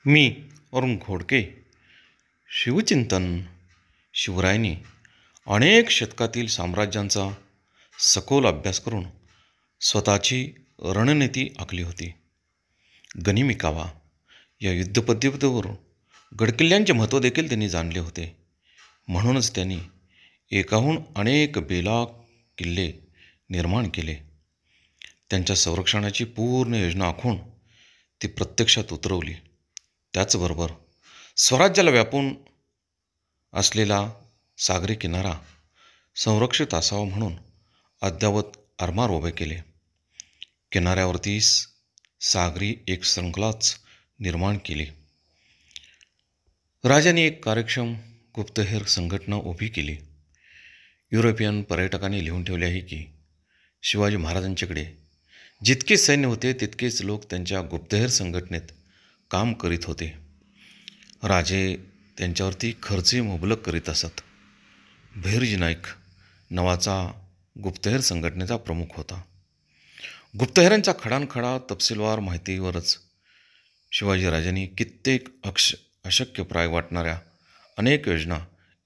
मी अरुण घोडके. शिवचिंतन. शिवरायांनी अनेक शतकातील साम्राज्यांचा सखोल अभ्यास करून स्वतःची रणनीती आखली होती. गनिमी कावा या युद्धपद्धतीवरून गडकिल्ल्यांचे महत्त्व देखील त्यांनी जाणले होते. म्हणूनच त्यांनी एकाहून अनेक बेलाग किल्ले निर्माण केले. त्यांच्या संरक्षणाची पूर्ण योजना आखून ती प्रत्यक्षात उतरवली. त्याचबरोबर स्वराज्याला व्यापून असलेला सागरी किनारा संरक्षित असावा म्हणून अद्ययावत आरमार उभे केले. किनाऱ्यावरती सागरी एक शृंखलाच निर्माण केली. राजाने एक कार्यक्षम गुप्तहेर संघटना उभी केली. युरोपियन पर्यटकांनी लिहून ठेवले आहे की शिवाजी महाराजांच्याकडे जितके सैन्य होते तितकेच लोक त्यांच्या गुप्तहेर संघटनेत काम करीत होते. राजे त्यांच्यावरती खर्चही मुबलक करीत असत. भैरजी नाईक नावाचा गुप्तहेर संघटनेचा प्रमुख होता. गुप्तहेरांच्या खडानखडा तपशीलवार माहितीवरच शिवाजीराजांनी कित्येक अशक्यप्राय वाटणाऱ्या अनेक योजना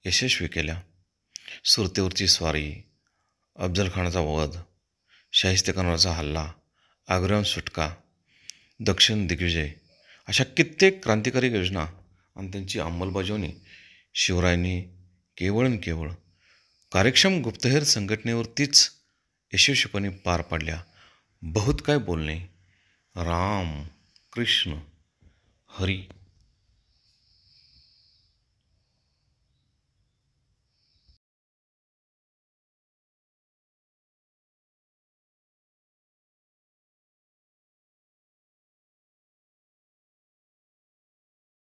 यशस्वी केल्या. सुरतेवरची स्वारी, अफजलखानाचा वध, शाहिस्तेखानावरचा हल्ला, आग्र्याहून सुटका, दक्षिण दिग्विजय अशा कित्येक क्रांतिकारी योजना आणि त्यांची अंमलबजावणी शिवरायांनी केवळ कार्यक्षम गुप्तहेर संघटनेवरतीच यशस्वीपणे पार पाडल्या. बहुत काय बोलणे. राम कृष्ण हरी.